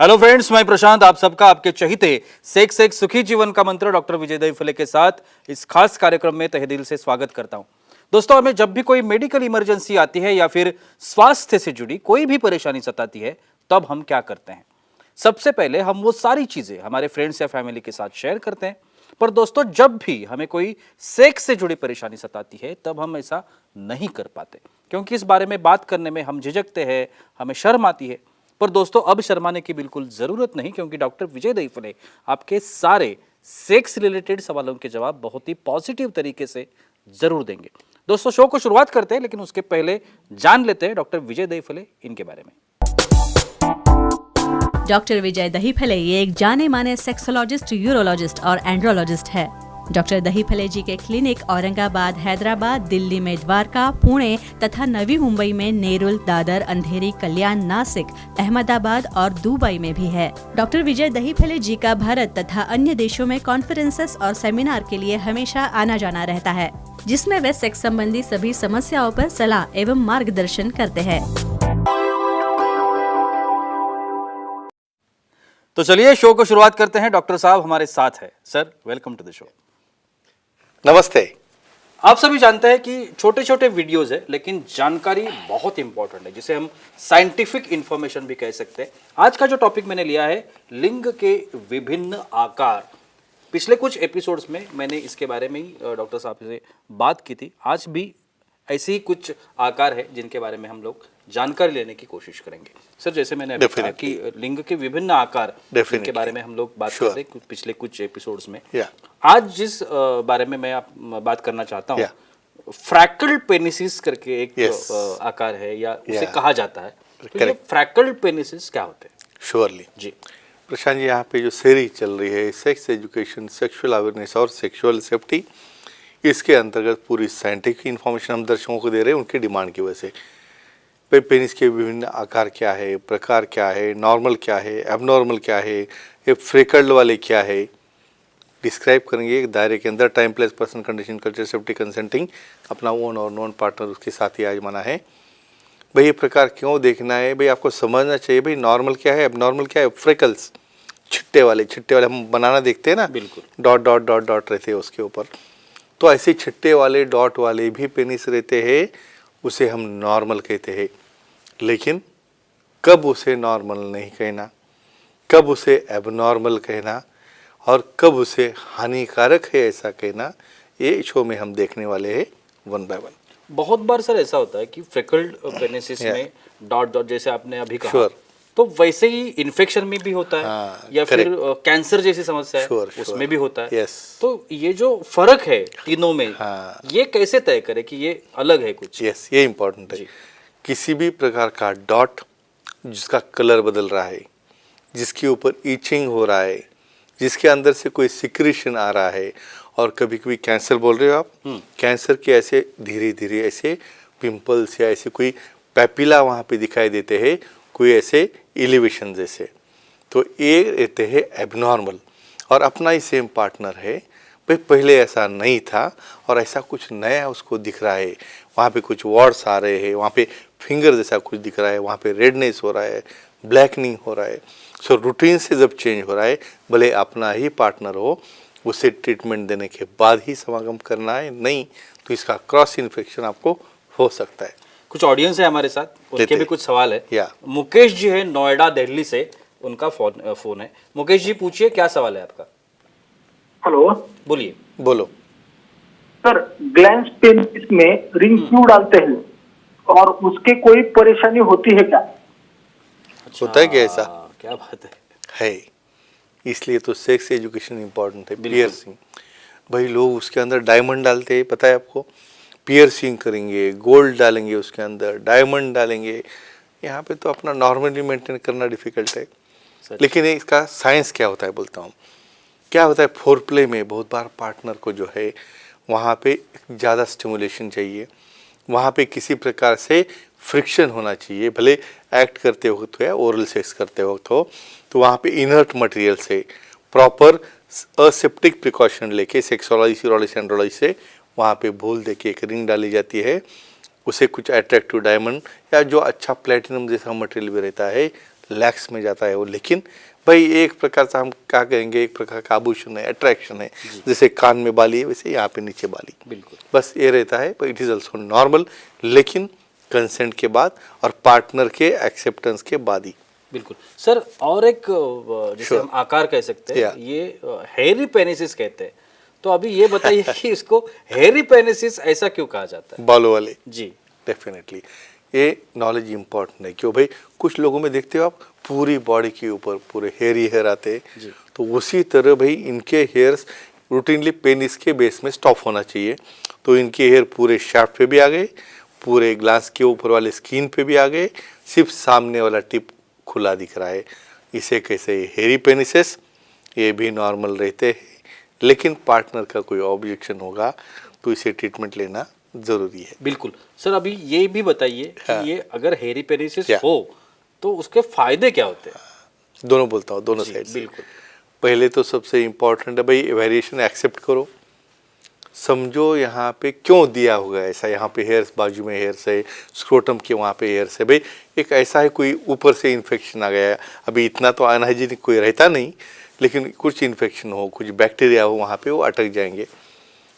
Hello friends, मैं प्रशांत आप सबका आपके चहीते सेक्स एक सुखी जीवन का मंत्र डॉक्टर विजय दहीफले के साथ इस खास कार्यक्रम में तहे दिल से स्वागत करता हूं। दोस्तों, हमें जब भी कोई मेडिकल इमरजेंसी आती है या फिर स्वास्थ्य से जुड़ी कोई भी परेशानी सताती है, तब हम क्या करते हैं? सबसे पहले हम वो सारी चीजें हमारे फ्रेंड्स या फैमिली के साथ शेयर करते हैं। पर दोस्तों, जब भी हमें कोई सेक्स से जुड़ी परेशानी सताती है, तब हम ऐसा नहीं कर पाते, क्योंकि इस बारे में बात करने में हम झिझकते हैं, हमें शर्म आती है। पर दोस्तों, अब शर्माने की बिल्कुल जरूरत नहीं, क्योंकि डॉक्टर विजय दहीफले आपके सारे सेक्स रिलेटेड सवालों के जवाब बहुत ही पॉजिटिव तरीके से जरूर देंगे। दोस्तों, शो को शुरुआत करते हैं, लेकिन उसके पहले जान लेते हैं डॉक्टर विजय दहीफले इनके बारे में। डॉक्टर विजय दहीफले ये एक जाने माने सेक्सोलॉजिस्ट, यूरोलॉजिस्ट और एंड्रोलॉजिस्ट है। डॉक्टर दहीफले जी के क्लिनिक औरंगाबाद, हैदराबाद, दिल्ली में द्वारका, पुणे तथा नवी मुंबई में नेरुल, दादर, अंधेरी, कल्याण, नासिक, अहमदाबाद और दुबई में भी है। डॉक्टर विजय दहीफले जी का भारत तथा अन्य देशों में कॉन्फ्रेंसेस और सेमिनार के लिए हमेशा आना जाना रहता है, जिसमें वे सेक्स संबंधी सभी समस्याओं पर सलाह एवं मार्गदर्शन करते हैं। तो चलिए शो को शुरुआत करते हैं। डॉक्टर साहब हमारे साथ है। Sir, welcome to the show. नमस्ते। आप सभी जानते हैं कि छोटे छोटे वीडियोस है, लेकिन जानकारी बहुत इंपॉर्टेंट है, जिसे हम साइंटिफिक इंफॉर्मेशन भी कह सकते हैं। आज का जो टॉपिक मैंने लिया है, लिंग के विभिन्न आकार। पिछले कुछ एपिसोड्स में मैंने इसके बारे में ही डॉक्टर साहब से बात की थी। आज भी ऐसे ही कुछ आकार है जिनके बारे में हम लोग जानकारी लेने की कोशिश करेंगे। सर, जैसे मैंने अभी कहा कि लिंग के विभिन्न आकार के बारे में हम लोग बात कर रहे हैं पिछले कुछ एपिसोड्स में। आज जिस बारे में मैं बात करना चाहता हूँ, फ्रैकल्ड पेनिसिस करके एक आकार है, या उसे कहा जाता है। तो ये फ्रैकल्ड पेनिसिस क्या होते हैं? श्योरली जी प्रशांत जी, यहाँ पे जो सीरीज चल रही है सेक्स एजुकेशन, सेक्सुअल अवेयरनेस और सेक्सुअल सेफ्टी, इसके अंतर्गत पूरी साइंटिफिक इन्फॉर्मेशन हम दर्शकों को दे रहे हैं उनकी डिमांड की वजह से। भाई, पेनिस के विभिन्न आकार क्या है, प्रकार क्या है, नॉर्मल क्या है, एबनॉर्मल क्या है, ये फ्रेकल्ड वाले क्या है, डिस्क्राइब करेंगे एक दायरे के अंदर। Time, place, person, condition, culture, safety, consenting, अपना ओन और नॉन पार्टनर उसके साथ ही आजमाना है। भाई, ये प्रकार क्यों देखना है? भाई, आपको समझना चाहिए भाई नॉर्मल क्या है, एबनॉर्मल क्या है। फ्रेकल्स, छिट्टे वाले हम बनाना देखते हैं ना, बिल्कुल, डॉट डॉट डॉट डॉट रहते हैं उसके ऊपर। तो ऐसे छिट्टे वाले, डॉट वाले भी पेनिस रहते हैं, उसे हम नॉर्मल कहते हैं। लेकिन कब उसे नॉर्मल नहीं कहना, कब उसे एबनॉर्मल कहना और कब उसे हानिकारक है ऐसा कहना, ये शो में हम देखने वाले हैं वन बाय वन। बहुत बार सर ऐसा होता है कि फ्रेकल्ड पेनिसिस में डॉट डॉट, जैसे आपने अभी कहा, तो वैसे ही इन्फेक्शन में भी होता है, या फिर कैंसर जैसी समस्या है उसमें भी होता है। तो ये जो फर्क है तीनों में, ये कैसे तय करे कि ये अलग है कुछ? ये इम्पोर्टेंट है। किसी भी प्रकार का डॉट जिसका कलर बदल रहा है, जिसके ऊपर ईचिंग हो रहा है, जिसके अंदर से कोई सिक्रीशन आ रहा है, और कभी कभी कैंसर बोल रहे हो आप, कैंसर के ऐसे धीरे धीरे ऐसे पिंपल्स या ऐसे कोई पैपिला वहाँ पे दिखाई देते हैं, कोई ऐसे एलिवेशन जैसे, तो ये रहते हैं एबनॉर्मल। और अपना ही सेम पार्टनर है, भाई पहले ऐसा नहीं था और ऐसा कुछ नया उसको दिख रहा है, वहाँ पे कुछ वॉर्ड्स आ रहे हैं, वहाँ पे फिंगर जैसा कुछ दिख रहा है, वहाँ पे रेडनेस हो रहा है, ब्लैकनिंग हो रहा है। सो रूटीन से जब चेंज हो रहा है, भले अपना ही पार्टनर हो, उसे ट्रीटमेंट देने के बाद ही समागम करना है, नहीं तो इसका क्रॉस इन्फेक्शन आपको हो सकता है। कुछ ऑडियंस है हमारे साथ, उनके भी कुछ सवाल है। मुकेश जी है नोएडा, दिल्ली से, उनका फोन है। मुकेश जी, पूछिए, क्या सवाल है आपका? हेलो, बोलिए। बोलो सर। ग्लैंस पेनिस में रिंग क्यों डालते हैं और उसके कोई परेशानी होती है क्या? अच्छा, होता है क्या ऐसा? क्या बात है। इसलिए तो सेक्स एजुकेशन इम्पोर्टेंट है। पियर्सिंग, भाई लोग उसके अंदर डायमंड डालते हैं, पता है आपको? पियर्सिंग करेंगे, गोल्ड डालेंगे उसके अंदर, डायमंड डालेंगे। यहाँ पे तो अपना नॉर्मली मेंटेन करना डिफिकल्ट है। लेकिन इसका साइंस क्या होता है बोलता हूँ। क्या होता है, फोरप्ले में बहुत बार पार्टनर को जो है वहाँ पे ज़्यादा स्टिमुलेशन चाहिए, वहाँ पे किसी प्रकार से फ्रिक्शन होना चाहिए, भले एक्ट करते वक्त हो या ओरल सेक्स करते वक्त हो। तो वहाँ पे इनर्ट मटेरियल से प्रॉपर असेप्टिक प्रिकॉशन लेके सेक्सोलॉजी, सीरोलॉजी, एंड्रोलॉजी से वहाँ पे भूल दे के एक रिंग डाली जाती है, उसे कुछ अट्रैक्टिव डायमंड या जो अच्छा प्लेटिनम जैसा मटेरियल भी रहता है लैक्स में जाता है वो। लेकिन भाई एक प्रकार से हम क्या कहेंगे, एक प्रकार का आभूषण है, अट्रैक्शन है, जैसे कान में बाली है वैसे यहाँ पे नीचे बाली, बिल्कुल बस ये रहता है। पर इट इज़ ऑल्सो नॉर्मल, लेकिन कंसेंट के बाद और पार्टनर के एक्सेप्टेंस के बाद ही। बिल्कुल सर। और एक जैसे हम आकार कह सकते हैं, Yeah. ये हेयरी पेनिसिस कहते हैं, तो अभी ये बताइए कि इसको हेयरी पेनिसिस ऐसा क्यों कहा जाता है? बालों वाले जी डेफिनेटली ये नॉलेज इंपॉर्टेंट है। क्यों भाई, कुछ लोगों में देखते हो आप पूरी बॉडी के ऊपर पूरे हेयर आते हैं, तो उसी तरह भाई इनके हेयर्स रूटीनली पेनिस के बेस में स्टॉप होना चाहिए। तो इनके हेयर पूरे शाफ्ट पे भी आ गए, पूरे ग्लास के ऊपर वाले स्किन पे भी आ गए, सिर्फ सामने वाला टिप खुला दिख रहा है। इसे कैसे हेयरी पेनिसेस, ये भी नॉर्मल रहते हैं, लेकिन पार्टनर का कोई ऑब्जेक्शन होगा तो इसे ट्रीटमेंट लेना जरूरी है। बिल्कुल सर। अभी ये भी बताइए कि हाँ। ये अगर हेयरी पेनिसिस क्या? हो तो उसके फायदे क्या होते हैं? दोनों बोलता हूँ, दोनों जी, साइड से। बिल्कुल। पहले तो सबसे इम्पोर्टेंट है भाई वेरिएशन एक्सेप्ट करो, समझो यहाँ पे क्यों दिया होगा ऐसा, यहाँ पे हेयर्स बाजू में हेयर्स है, स्क्रोटम के वहाँ पे हेयर्स है। भाई एक ऐसा है कोई ऊपर से इन्फेक्शन आ गया है, अभी इतना तो अनहाइजीनिक कोई रहता नहीं, लेकिन कुछ इन्फेक्शन हो, कुछ बैक्टीरिया हो, वहाँ पे वो अटक जाएंगे।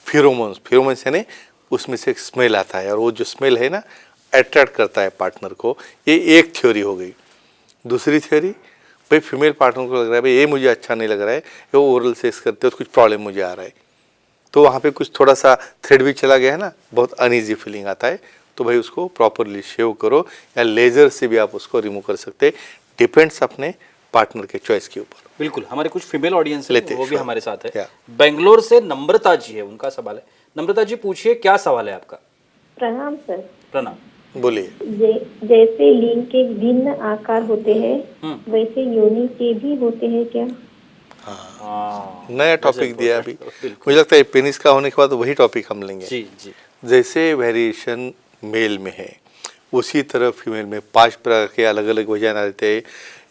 फिरोमोन्स, फिरोमोन्स यानी उसमें से एक स्मेल आता है और वो जो स्मेल है ना अट्रैक्ट करता है पार्टनर को। ये एक थ्योरी हो गई। दूसरी थ्योरी, भाई फीमेल पार्टनर को लग रहा है भाई ये मुझे अच्छा नहीं लग रहा है, ये ओरल सेक्स करते हो कुछ प्रॉब्लम मुझे आ रहा है, तो वहाँ पे कुछ थोड़ा सा थ्रेड भी चला गया है ना, बहुत अनईजी फीलिंग आता है, तो भाई उसको प्रॉपरली शेव करो या लेजर से भी आप उसको रिमूव कर सकते हैं, डिपेंड्स अपने पार्टनर के चॉइस के ऊपर। बिल्कुल। हमारे कुछ फीमेल ऑडियंस लेते है, वो भी sure. हमारे साथ है। Yeah. बेंगलोर से नम्रता जी है, उनका सवाल है। नम्रता जी पूछिए, क्या सवाल है आपका? प्रणाम सर। प्रणाम। बोलिए। जैसे लिंग के भिन्न आकार होते हैं वैसे योनि के भी होते हैं क्या? हाँ, नया टॉपिक दिया अभी, बिल्कुल। मुझे लगता है पेनिस का होने के बाद वही टॉपिक हम लेंगे। जी जी। जैसे वेरिएशन मेल में है उसी तरह फीमेल में 5 प्रकार के अलग अलग वजाना रहते हैं।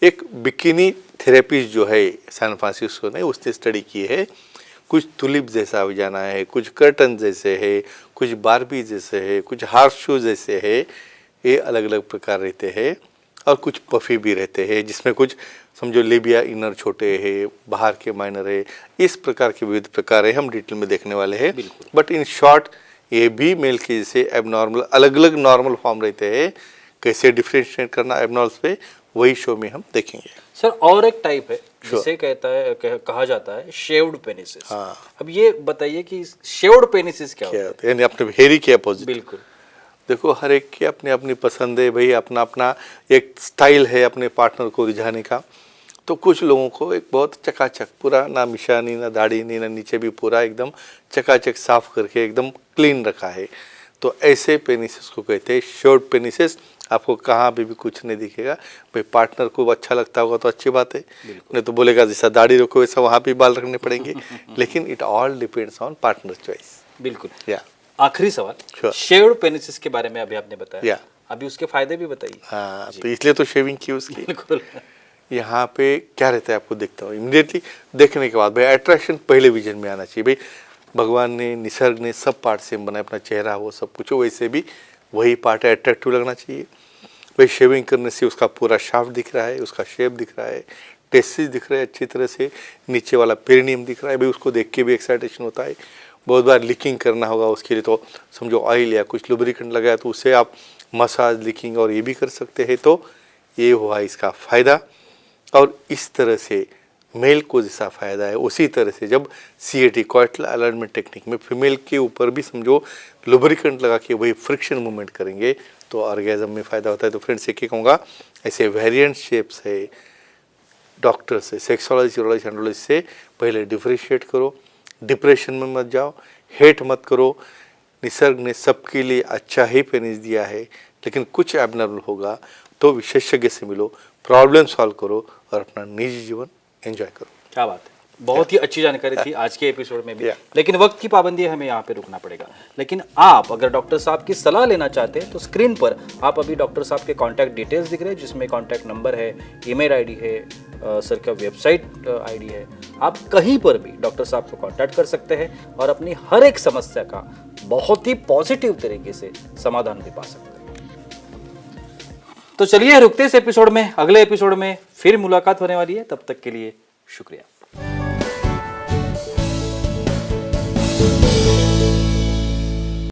एक बिकिनी थेरेपिस्ट जो है सैन फ्रांसिस्को ने, उसने स्टडी की है, कुछ तुलिप जैसा वजाना है, कुछ कर्टन जैसे है, कुछ बारबी जैसे है, कुछ हार्स शू जैसे है, ये अलग अलग प्रकार रहते हैं। और कुछ पफी भी रहते हैं जिसमें कुछ समझो लेबिया इनर छोटे है, बाहर के माइनर है, इस प्रकार के विविध प्रकार है, हम डिटेल में देखने वाले हैं। बट इन शॉर्ट ये भी मेल के जैसे एबनॉर्मल अलग अलग नॉर्मल फॉर्म रहते हैं, कैसे डिफ्रेंशिएट करना एबनॉर्मल्स पे वही शो में हम देखेंगे। सर और एक टाइप है जिसे कहा जाता है शेव्ड पेनिसिस। हाँ। अब ये बताइए कि शेव्ड पेनिसिस क्या होता है? यानी अपने हेरी के अपोजिट। बिल्कुल। देखो हर एक की अपनी अपनी पसंद है भाई, अपना अपना एक स्टाइल है अपने पार्टनर को रिझाने का। तो कुछ लोगों को एक बहुत चकाचक पूरा, ना मिशानी ना दाढ़ी नहीं ना नीचे भी, पूरा एकदम चकाचक साफ करके एकदम क्लीन रखा है, तो ऐसे पेनिसेस को कहते हैं शॉर्ट पेनिसेस। आपको कहाँ पे भी कुछ नहीं दिखेगा भाई, पार्टनर को अच्छा लगता होगा तो अच्छी बात है, नहीं तो बोलेगा जैसा दाढ़ी रखो वैसा वहाँ पे बाल रखने पड़ेंगे। लेकिन it all depends on partner choice. बिल्कुल। या आखिरी सवाल, Sure. शेव्ड पेनिसिस के बारे में अभी आपने बताया। Yeah. अभी उसके फायदे भी बताइए। हाँ, तो इसलिए तो शेविंग की उसकी। बिल्कुल। यहाँ पे क्या रहता है आपको देखता हूँ, इमीडिएटली देखने के बाद भाई अट्रैक्शन पहले विजन में आना चाहिए। भाई भगवान ने, निसर्ग ने सब पार्ट सेम बनाया, अपना चेहरा वो सब कुछ, वैसे भी वही पार्ट है, अट्रैक्टिव लगना चाहिए। भाई शेविंग करने से उसका पूरा शाफ्ट दिख रहा है, उसका शेप दिख रहा है, टेस्टिस दिख रहे हैं अच्छी तरह से, नीचे वाला पेरिनियम दिख रहा है, भाई उसको देख के भी एक्साइटेशन होता है। बहुत बार लीकिंग करना होगा उसके लिए तो समझो ऑयल या कुछ लुब्रिकेंट लगाया तो उससे आप मसाज, लीकिंग और ये भी कर सकते हैं। तो ये हुआ इसका फ़ायदा। और इस तरह से मेल को जैसा फ़ायदा है उसी तरह से जब CAT कोएटल अलाइनमेंट टेक्निक में फीमेल के ऊपर भी समझो लुब्रिकेंट लगा के वही फ्रिक्शन मूवमेंट करेंगे तो ऑर्गेज़म में फ़ायदा होता है। तो फ्रेंड्स एक ही कहूँगा, ऐसे वेरिएंट शेप्स है, डॉक्टर से, सेक्सोलॉजी, यूरोलॉजी, एंड्रोलॉजी से पहले डिफ्रेंशिएट करो, डिप्रेशन में मत जाओ, हेट मत करो। निसर्ग ने सबके लिए अच्छा ही पेनिस दिया है, लेकिन कुछ एबनॉर्मल होगा तो विशेषज्ञ से मिलो, प्रॉब्लम सॉल्व करो और अपना निजी जीवन एंजॉय करो। क्या बात है, बहुत ही अच्छी जानकारी थी आज के एपिसोड में भी। Yeah. लेकिन वक्त की पाबंदी है, हमें यहाँ पे रुकना पड़ेगा। लेकिन आप अगर डॉक्टर साहब की सलाह लेना चाहते हैं तो स्क्रीन पर आप अभी डॉक्टर साहब के कॉन्टैक्ट डिटेल्स दिख रहे हैं, जिसमें कॉन्टैक्ट नंबर है, ईमेल आईडी है, सर का वेबसाइट आईडी है, आप कहीं पर भी डॉक्टर साहब को कांटेक्ट कर सकते हैं और अपनी हर एक समस्या का बहुत ही पॉजिटिव तरीके से समाधान भी पा सकते हैं। तो चलिए रुकते इस एपिसोड में, अगले एपिसोड में फिर मुलाकात होने वाली है। तब तक के लिए शुक्रिया।